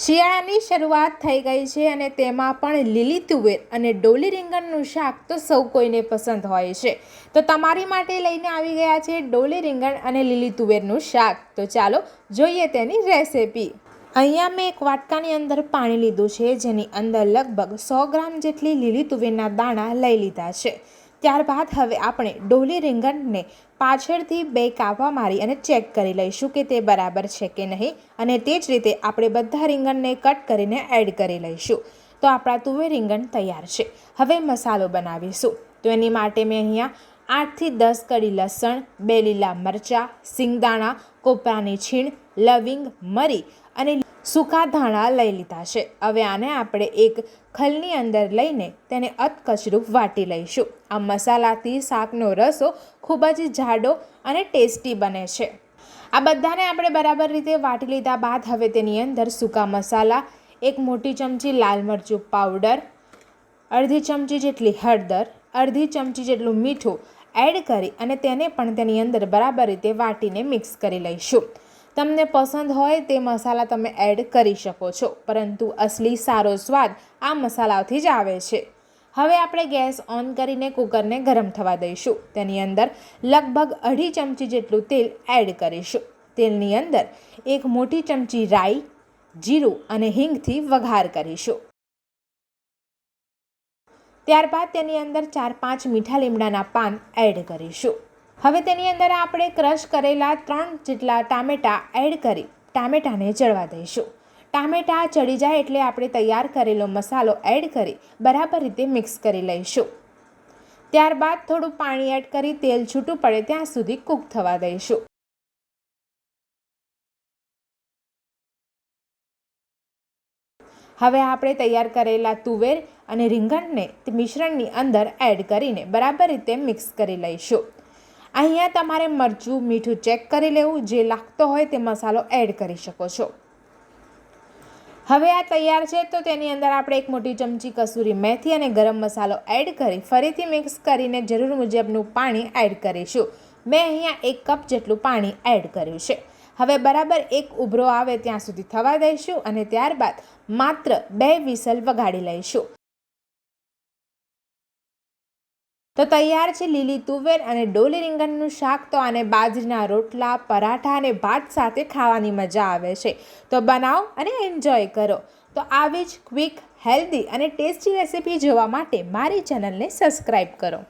શિયાળાની શરૂઆત થઈ ગઈ છે અને તેમાં પણ લીલી તુવેર અને ડોલી રીંગણનું શાક તો સૌ કોઈને પસંદ હોય છે. તો તમારી માટે લઈને આવી ગયા છે ડોલી રીંગણ અને લીલી તુવેરનું શાક. તો ચાલો જોઈએ તેની રેસિપી. અહીંયા મેં એક વાટકાની અંદર પાણી લીધું છે, જેની અંદર લગભગ 100 ગ્રામ જેટલી લીલી તુવેરના દાણા લઈ લીધા છે. ત્યારબાદ હવે આપણે ડોલી રીંગણને પાછળથી 2 કાપા મારી અને ચેક કરી લઈશું કે તે બરાબર છે કે નહીં, અને તે જ રીતે આપણે બધા રીંગણને કટ કરીને એડ કરી લઈશું. તો આપણા તુવેર રીંગણ તૈયાર છે. હવે મસાલો બનાવીશું. તો એની માટે મેં અહીંયા 8 થી 10 કળી લસણ, 2 લીલા મરચાં, સિંગદાણા, કોપરાની છીણ, લવિંગ, મરી અને સૂકા ધાણા લઈ લીધા છે. હવે આને આપણે એક ખલની અંદર લઈને તેને અધકચરું વાટી લઈશું. આ મસાલાથી શાકનો રસો ખૂબ જ જાડો અને ટેસ્ટી બને છે. આ બધાને આપણે બરાબર રીતે વાટી લીધા બાદ હવે તેની અંદર સૂકા મસાલા, 1 મોટી ચમચી લાલ મરચું પાવડર, અડધી ચમચી જેટલી હળદર, અડધી ચમચી જેટલું મીઠું એડ કરી અને તેને પણ તેની અંદર બરાબર રીતે વાટીને મિક્સ કરી લઈશું. તમને પસંદ હોય તે મસાલા તમે એડ કરી શકો છો, પરંતુ અસલી સારો સ્વાદ આ મસાલાથી જ આવે છે. હવે આપણે ગેસ ઓન કરીને કુકરને ગરમ થવા દઈશું. તેની અંદર લગભગ અડધી ચમચી જેટલું તેલ એડ કરીશું. તેલની અંદર 1 મોટી ચમચી રાઈ, જીરું અને હિંગથી વઘાર કરીશું. ત્યારબાદ તેની અંદર 4-5 મીઠા લીમડાના પાન એડ કરીશું. હવે તેની અંદર આપણે ક્રશ કરેલા 3 જેટલા ટામેટાં એડ કરી ટામેટાને ચડવા દઈશું. ટામેટાં ચડી જાય એટલે આપણે તૈયાર કરેલો મસાલો એડ કરી બરાબર રીતે મિક્સ કરી લઈશું. ત્યારબાદ થોડું પાણી એડ કરી તેલ છૂટું પડે ત્યાં સુધી કૂક થવા દઈશું. હવે આપણે તૈયાર કરેલા તુવેર અને રીંગણને તે મિશ્રણની અંદર એડ કરીને બરાબર રીતે મિક્સ કરી લઈશું. અહીંયા તમારે મરચું, મીઠું ચેક કરી લેવું. જે લાગતો હોય તે મસાલો એડ કરી શકો છો. હવે આ તૈયાર છે. તો તેની અંદર આપણે 1 મોટી ચમચી કસૂરી મેથી અને ગરમ મસાલો એડ કરી ફરીથી મિક્સ કરીને જરૂર મુજબનું પાણી એડ કરીશું. મેં અહીંયા 1 કપ જેટલું પાણી એડ કર્યું છે. હવે બરાબર એક ઉભરો આવે ત્યાં સુધી થવા દઈશું અને ત્યારબાદ માત્ર 2 વિસલ વગાડી લઈશું. તો તૈયાર છે લીલી તુવેર અને ડોલી રીંગણનું શાક. તો આને બાજરીના રોટલા, પરાઠા અને ભાત સાથે ખાવાની મજા આવે છે. તો બનાવો અને એન્જોય કરો. તો આવી જ ક્વિક, હેલ્ધી અને ટેસ્ટી રેસિપી જોવા માટે મારી ચેનલને સબસ્ક્રાઈબ કરો.